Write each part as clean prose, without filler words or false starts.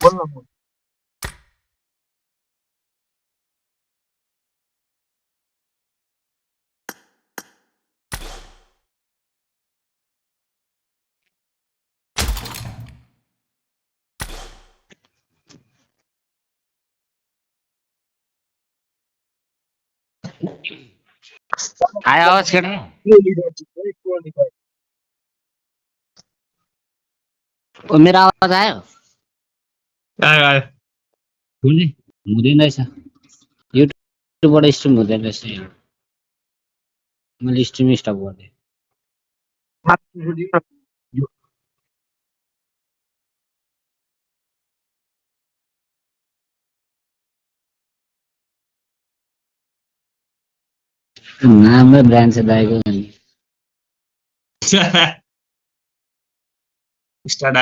बोल ना बोल. आया आवाज केटा ओ मेरा आवाज आयो आयो आयो हुँदै हुँदैन रहेछ युट्युबबाट स्ट्रिम हुँदैन रहेछ मैले स्ट्रिम स्टप गरेँ हाम्रो ब्रान्च चाहिँ दाइको स्टार्ट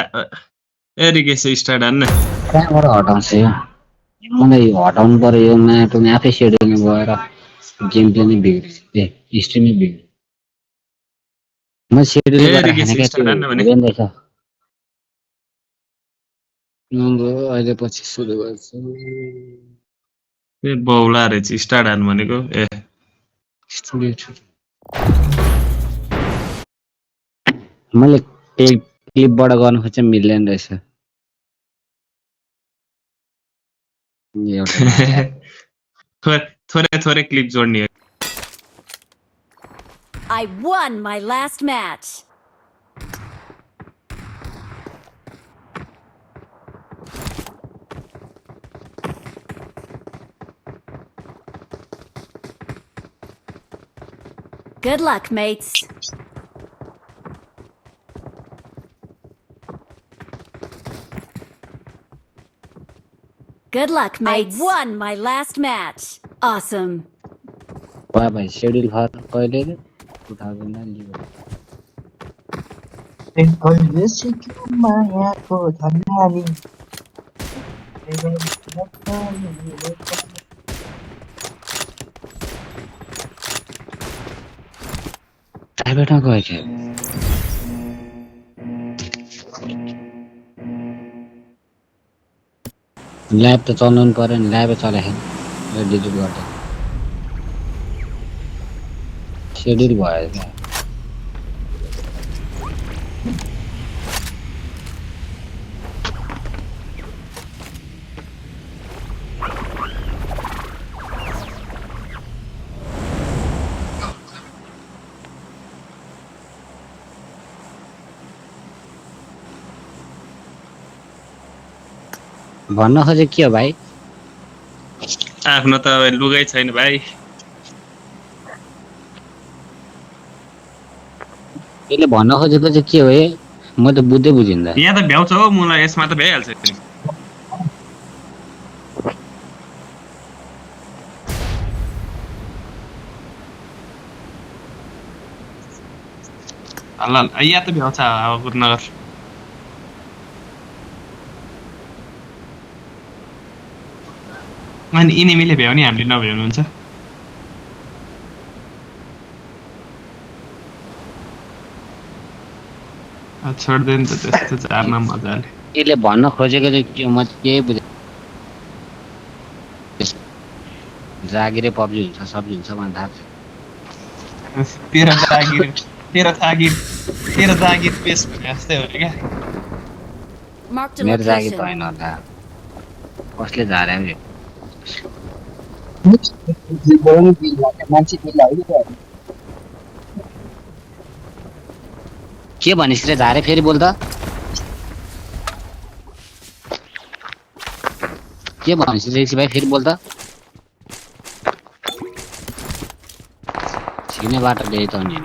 एरिके से स्टार्ट हान्न कहाँबाट हटाउँछ यो मलाई हटाउनु पर्यो यो म्याप आफै सेड्युलमा गएर गेम प्ले नै बिग्रियो ए स्ट्रिमै बिग्रियो म सेड्युल गरेर एरिके राखेन से क्या त्यो स्टार्ट हान्न भने हुँदैन रहेछ अहिले पछि सुरु गर्छु ए बौला रहेछ स्टार्ट हान्न भनेको ए मैले क्लिपबाट गर्नु खोज्छ मिल्दैन रहेछ थोरै थोरै क्लिप जोड्ने हो I won my last match. Good luck, mates. Good luck, mates. I won my last match. Awesome. वाह भाइ सेड्युल कहिले 2009 कहिले सिक्यो मायाको धन्यानी प्राइभेटमा गयो क्या ल्याब त चलाउनु पर्यो नि ल्याबै चलाएन डिलिट गर्दा सेड्युल भयो क्या भन्न खोजेको के हो भाइ आफ्नो त लुगै छैन भाइ यसले भन्न खोजेको चाहिँ के हो ए म त बुझ्दै बुझिँदा यहाँ त भ्याउँछ हो मलाई यसमा त भ्याइहाल्छ नि ल यहाँ त भ्याउँछ अब नगर अनि इनेमीले भ्याउने हामीले नभ्याउनु हुन्छ छोड्दैन त त्यस्तो चार्न मजाले यसले भन्न खोजेको चाहिँ के हो म केही बुझेँ जागिरे पब्जी हुन्छ सब्जी हुन्छ भन्दा तेरो जागिर पेस भने जस्तै हो क्या Marked a मेरो जागिर त location. होइन होला कसले झार्यो मान्छे बिल लाग्यो के भनिस् रे झारे फेरि बोल त के भनिस् रे भाइ फेरि बोल त छिने बाटो ल्याइ त नि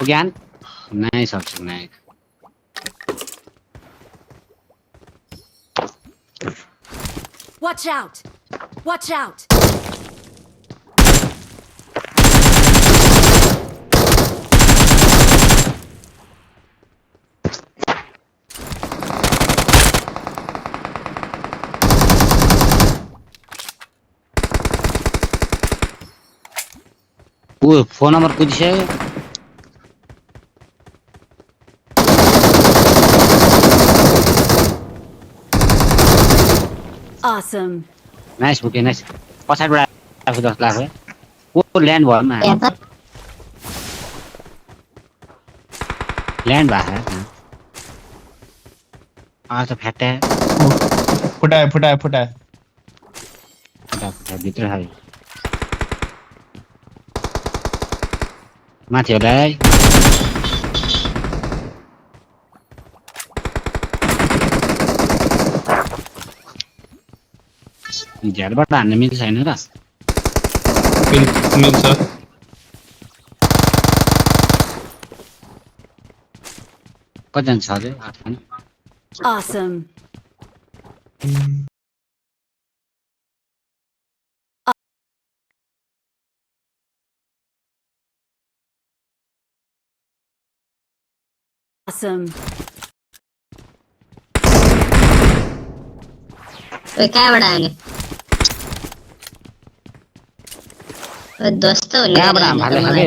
ज्ञान nice option nice Watch out! Watch out! ओ फोन नम्बर कुदिसक्यो Awesome. नाइस बुके नाइस पछाडिबाट आफू 10 लाख हो को ल्यान्ड भयो मा ल्यान्ड भयो आज त फ्याटे फुटाए भित्र हाल माथि होला है झ्यालबाट हान्न मिल्छ छैन र मिल्छ कतिजना छ अझै 8 पनि Awesome. Awesome. ओए कहाँबाट आउने ओए दोस्त हो कहाँबाट आम भाले खाले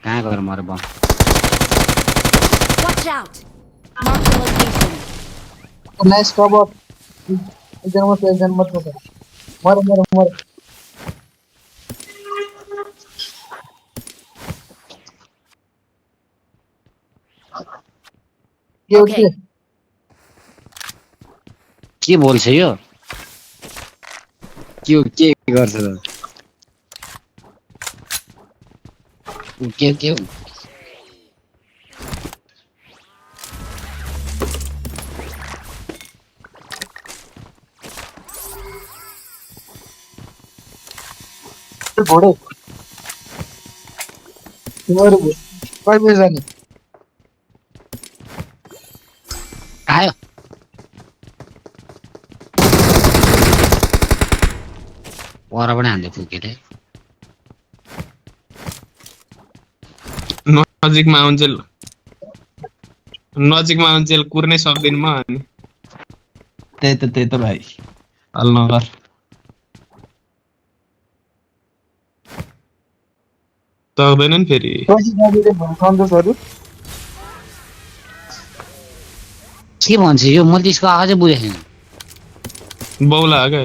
कहाँ गएर मरे bomb Watch out! Mark the location. Nice cover एकजना मत मर Okay. के बोल्छ यो के गर्छ त के घोडे तिमीहरू कहिले बजे जाने आयो वर पनि हान्दै फुकेले नजिकमा आउन्जेल कुर्नै सक्दिन म अनि त्यही त भाइ हल्ला नगर सक्दैनन् फेरि सन्तोषहरू के भन्छ यो मैले त्यसको आवाजै बुझेको छैन बौला क्या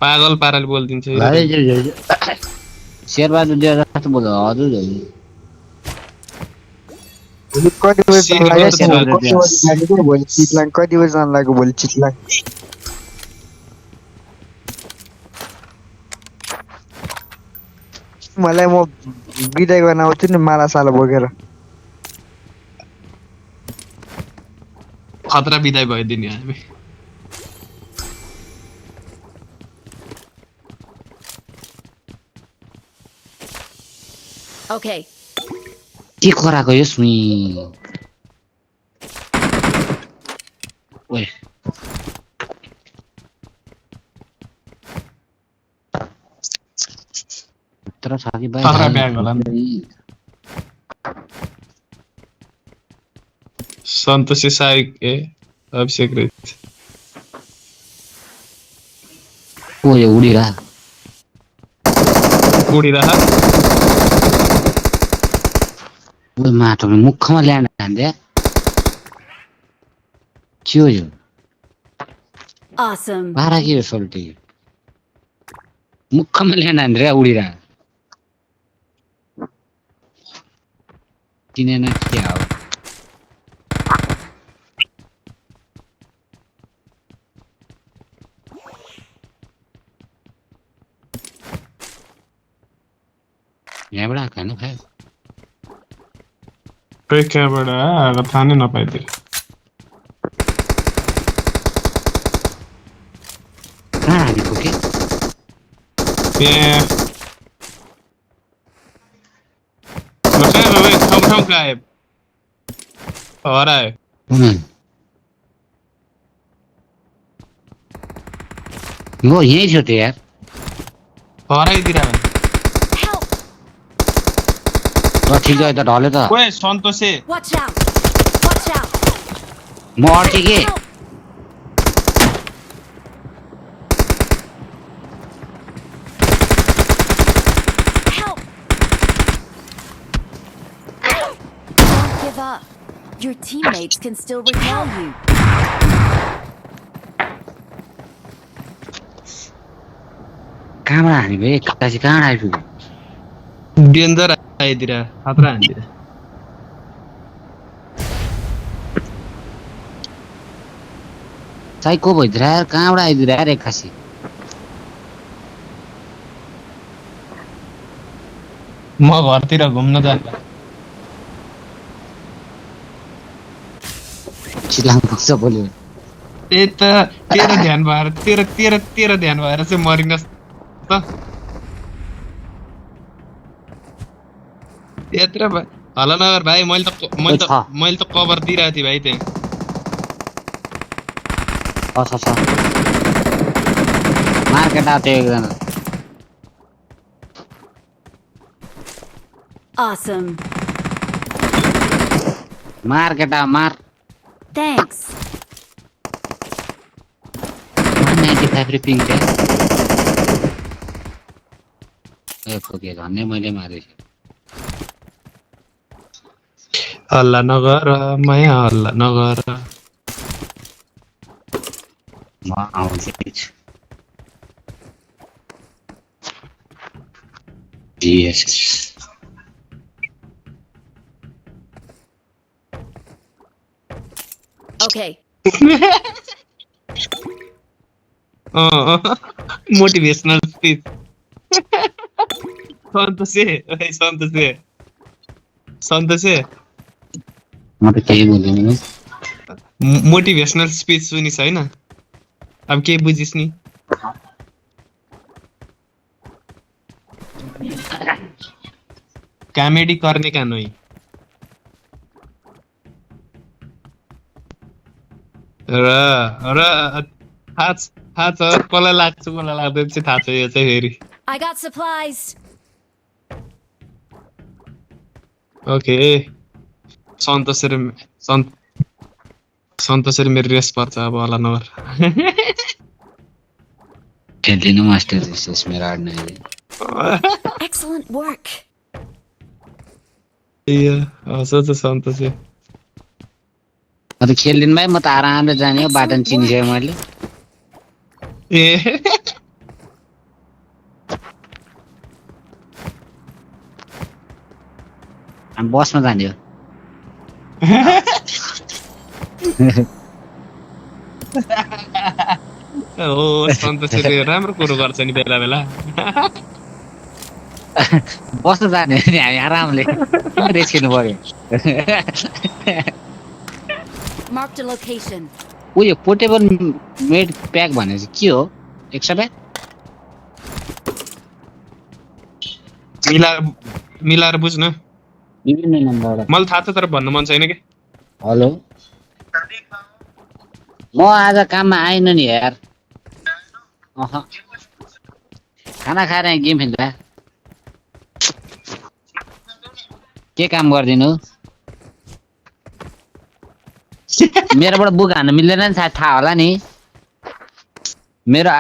पागल पाराले बोलिदिन्छ शेरबहादुर दिएर जस्तो बोल्छ हजुर कति बजी भोलि चितलाङ कति बजी जानु लाग्यो भोलि चितलाङ मलाई म बिदाई गर्न आउँछु नि मालासाला बोकेर खतरा बिदाई भइदिने हामी Okay. के खोराको यो सुई ओए तर छ कि भाइ खतरा ब्याग होला सन्तोषी साई अभिषेक रहेछ ओ यो उडिरा ओ माटोले मुखमा ल्यान्ड हान्दे के हो यो Awesome. बारा के हो सोल्टी मुखमा ल्यान्ड हान्दै उडिरा किनेन के हो यहाँबाट आएको होइन भाइ कहाँबाट आएको थाहा नै नपाइदियो कहाँ हानेको के त्यहाँ गायब हरायो म यही छु त यार हराइदिरा Help! ल ठिक छ त ढल्यो त ओए सन्तोषे Watch out! Watch out! म अड्के के Help! Help! Don't give up. Your teammates can still recall you. कहाँबाट हाने भाइ एक्कासी कहाँ आइपुग्यो डेन्जर आइदिरा खतरा हान्दिरा साइको भइदिएर यार कहाँबाट आइदिएर यार एक्कासी म घरतिर घुम्न जान्ला चिलाङ पुग्छ बोल्यो त्यही त तेरो ध्यान भएर तेरो ध्यान भएर चाहिँ मरिनस् त यत्र हल्ला नगर भाइ मैले त कभर दिइरहेको थिएँ भाइ त्यहाँ छ मार्केट आएको थियो एकजना Awesome. मार्केट आ मार Thanks. 195 रुपिङ थियो ए पुगे भन्ने मैले मारेछु हल्ला नगर माया हल्ला नगर म आउँदैछु यस Okay. मोटिभेशनल स्पिच सन्तोषे म त केही बुझ्दिनँ मोटिभेशनल स्पिच सुनिस् हैन अब के बुझिस् नि कॉमेडी करने का नहीं र थाहा छ कसलाई लाग्छ कसलाई लाग्दैन चाहिँ थाहा छ यो चाहिँ फेरि I got supplies. ओके सन्तोषेर मेरो रेस पर्छ अब होला नगर खेल्दिनँ मास्टर दिस मेरो आड नै Excellent work. सोच सन्तोषे म त खेल्दिनँ भाइ म त आरामले जाने हो बाटो चिनिसकेँ मैले ए हामी बसमा जाने हो हो सन्तोषले राम्रो कुरो गर्छ नि बेला बेला बस्नु जाने हो नि हामी आरामले रेस खेल्नु पर्यो Marked a location. उयो पोर्टेबल मेड प्याक भने चाहिँ के हो 100 प्याक मिलाएर बुझ्न विभिन्न नम्बर मलाई थाहा छ तर भन्नु मन छैन कि हेलो म आज काममा आइन नि यार अह खाना खाएर गेम खेल्दा के काम गर्दिनु मेरोबाट बुक हान्न मिल्दैन नि सायद थाहा होला नि मेरो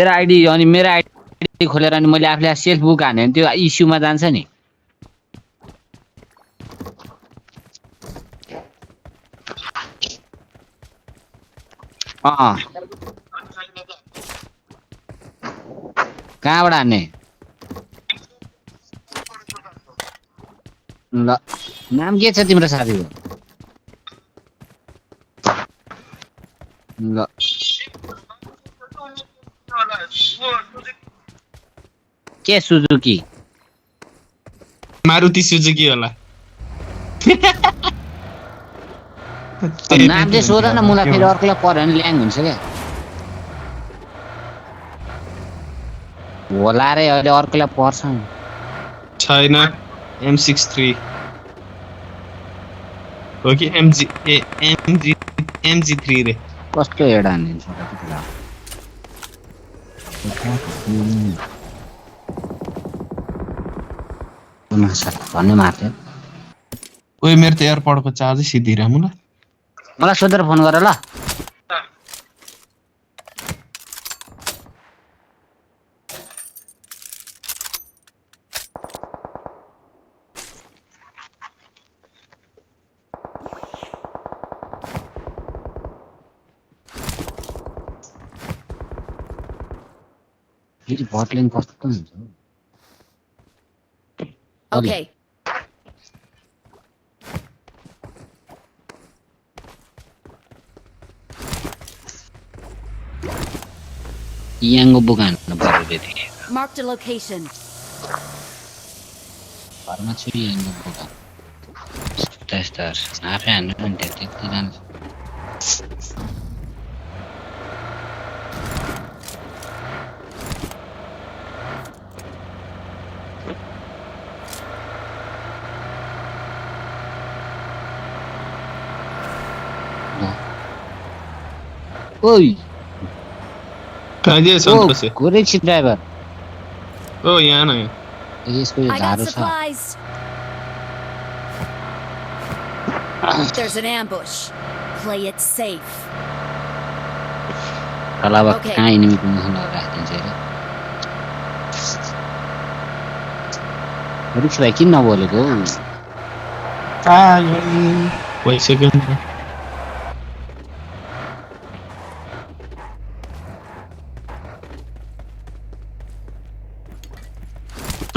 आइडी अनि मेरो आइडी खोलेर अनि मैले आफूले सेल्फ बुक हाने भने त्यो इस्युमा जान्छ नि कहाँबाट हान्ने ल नाम के छ तिम्रो साथीको ल के सुजुकी मारुति सुजुकी होला नाम चाहिँ सोध न मलाई फेरि अर्कोलाई पर्यो भने ल्याङ हुन्छ क्या होला रे अहिले अर्कोलाई पर्छ छैन M63 हो कि MG3 रे कस्तो हेड हानिन्छ र त्यतिलाई भन्ने मार्थ्यो ओइ मेरो त एयरपोर्टको चार्जै सिद्धिरा मलाई मलाई सोधेर फोन गर ल फेरि बटलिङ कस्तो हुन्छ Okay. याङको बुक हान्नु पर्यो त्यति Marked a location. घरमा छु याङको बुक यस्ता आफै हान्नु नि त्यति जान्छ ओइ कहाँ गयो सन्तोष गोरेछी ड्राइभर ओ यहाँ न यसको यो I got झारो छ supplies. There's an ambush. Play it safe. तलब Okay. कहाँ इनिमीको मुख राखिदिन्छ अरे रिक्स भाइ किन नबोलेको भइसक्यो नि त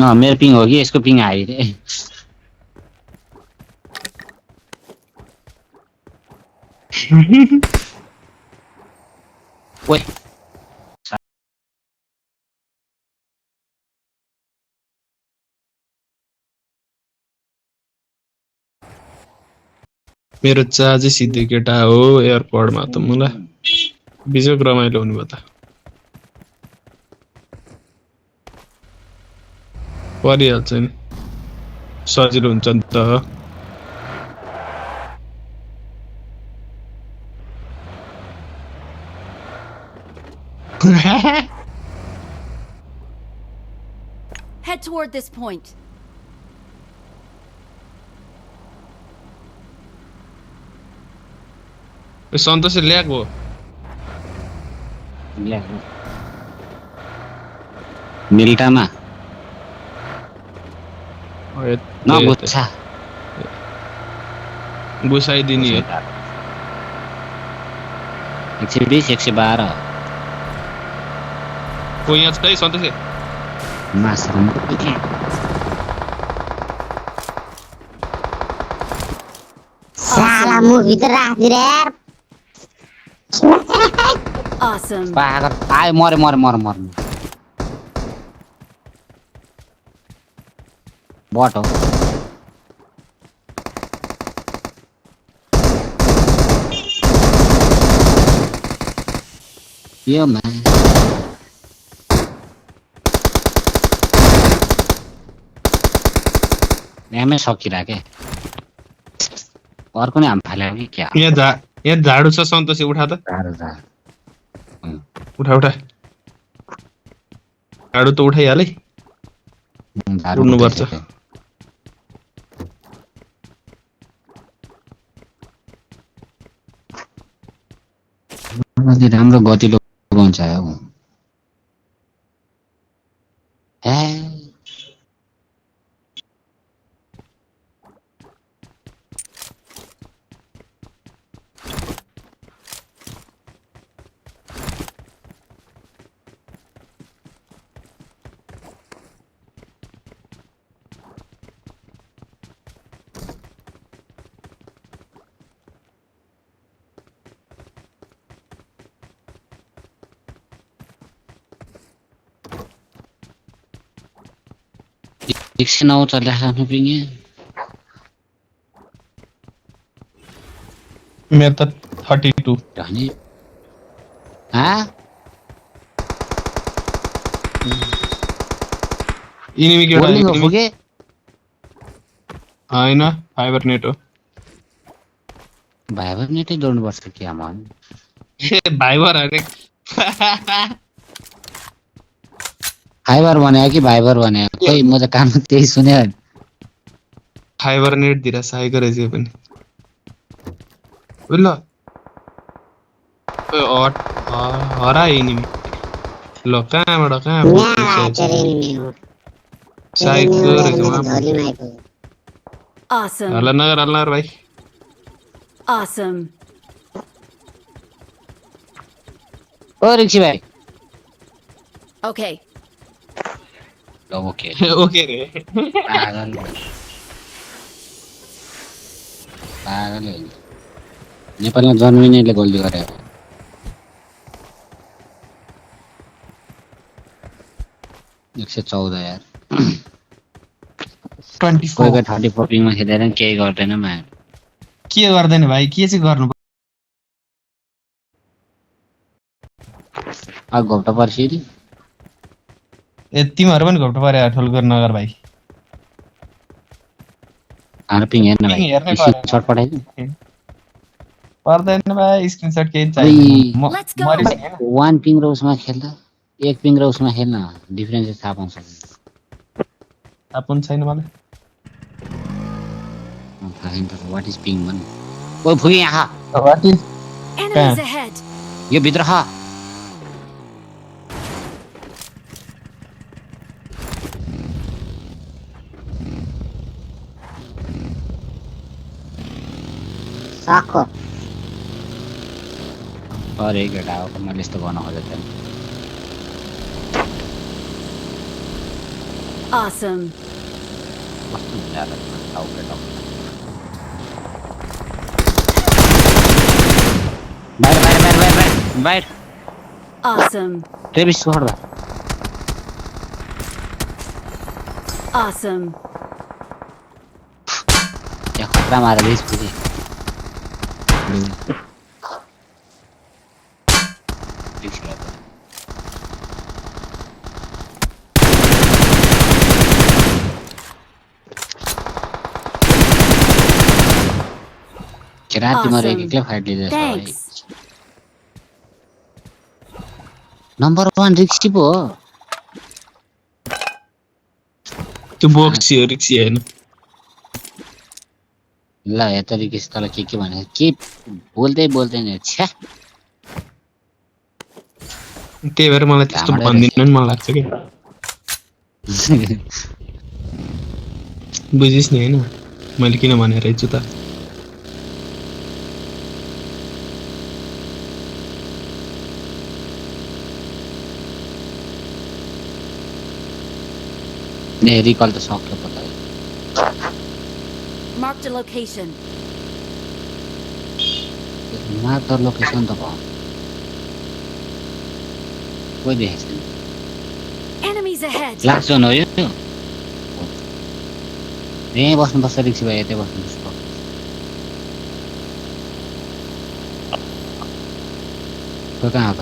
मेरो पिङ हो कि यसको पिङ हाई रे ओइ मेरो चार्जै सिद्धि केटा हो एयरपोर्टमा त मलाई बिजोक रमाइलो हुने भयो त परिहाल्छ नि सजिलो हुन्छ नि त Head toward this point. सन्तोष ल्याएको मिल्टामा नगुच्छा गुसाइदिने हो 120 112 को यहाँ छ है सन्तोष मासरमा साला मुभित्र राखिदिएर यार Awesome. पागल आयो मरे बट हो यो म्यामै सकिराखे अर्को नि हाम फाल्यो कि क्या यहाँ झाडु छ सन्तोष उठा त उठा झाडु त उठाइहाले उड्नुपर्छ राम्रो गतिलो गन्छ हौ एकछिन आउँछ ल्याख्नु पिङे मेरो त 32 भने इनिमी होइन होइन फाइबर नेट हो भाइबर नेटै जोड्नुपर्छ कि आमा भाइबर अरे फाइबर भने कि भाइबर भने खोइ म त कानमा त्यही सुने फाइबर नेट दिएर सहायक रहेछ यो पनि ल हरा एनिमी ल कहाँबाट कहाँ साइड रहेछ उहाँ Awesome. हल्ला नगर भाइ Awesome. ओ रिक्सी भाइ Okay. ल ओके ओके रे पागल पागल नेपालमा जन्मिनेले गल्ती गरे 114 यार 24 कोही कोही 34 पिङमा खेलेर केही गर्दैन माया के गर्दैन भाइ के चाहिँ गर्नु अब घोप्टा पर्सिरी ए तिमीहरू पनि घोप्टो परे ठुल गर्न नगर भाइ हाम्रो पिङ हेर्न पिङ हेर्नै भाइ सर्ट पठाइदिनु पर्दैन भाइ स्क्रिनशट केही ओइ। चाहिदैन Let's go. मरिस हैन 1 पिङ र उसमा खेल्दा 1 पिङ र उसमा खेल्न डिफरेन्स थाहा पाउँछ थाहा पनि छैन मलाई वाट इज पिङ भन् ओ फुइ यहाँ What is Enemies ahead. यो भित्र खा सको अरे केटा हो मैले यस्तो गर्न खोजेको थिएँ Awesome. कस्तो हुन्छ होला टाउ केटा बाहिर Awesome. ट्रेभिस छोड्दा Awesome. यहाँ खतरा मारेर रिस पुगे राति मरे एक्लै फाइट लिँदैछ Thanks. नम्बर 1 रिक्सी पो हो त्यो बोक्सी हो रिक्सी हैन ल यता रिक्सी तल के भने के बोल्दै नि छ्या त्यही भएर मलाई त्यस्तो कामडै भन्दिन नि मन लाग्छ के बुझिस् नि हैन मैले किन भनेर रहेछु त ने रिकल त सक्यो पता Marked a location. मार त लोकेसन त भयो कोही देखेछ Enemies ahead. लाग्छ न यो यहीँ बस्नुपर्छ रिक्सी भाइ यतै बस्नुपर्छ त्यो कहाँ त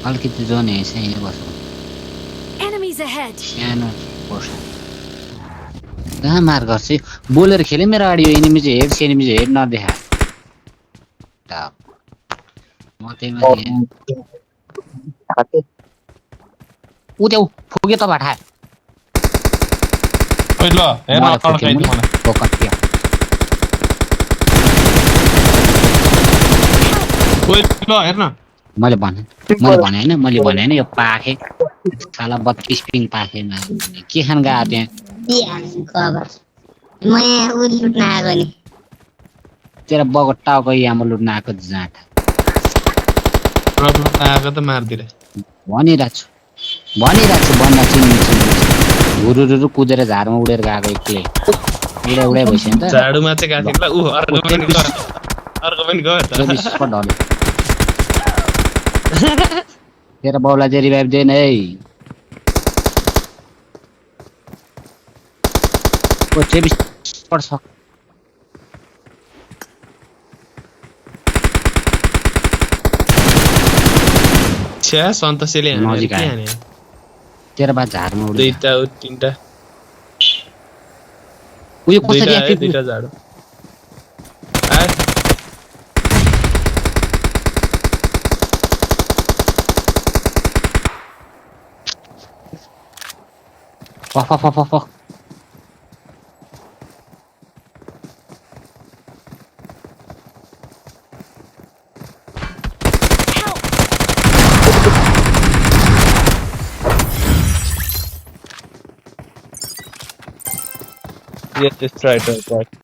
अलिकति जोन यहीँ छ यहीँ बस्नु Enemies ahead. सानो पर्छ कहाँ मार गर्छ बोलेर खेले मेरो अगाडि एनिमी चाहिँ हेड नदेखा म त्यही माथि उद्याउ फुक्यो त भाटा ओइ ल हेर न अड्काइदियो मलाई ओइ ल हेर न मैले भने हैन यो पाखे साला 32 पिङ पाखेमा के खान गएको त्यहाँ म यहाँ उ लुट्न आएको नि तेरो बगट्टाको यामा लुट्न आएको जाँट प्रब्लम आएको त मार्दिरे भनिरहेको छु बन्दा चिन्नु हुरुरुरु कुदेर झारमा उडेर गएको एक्लै उडे भइसक्यो नि त झाडुमा चाहिँ गाथिन ल उ अर्को पनि गयो त तेरो बाउलाई चाहिँ रिभाइभ देन है ओ ट्रेभिस पर्छ छ्या सन्तोषले नजिक आयो। तेरो बा झारमा उडे दुईटा तीनटा उयो कसरी दुईटा है एक्टिभ दुईटा झाडो आए fuck Yes, just try to.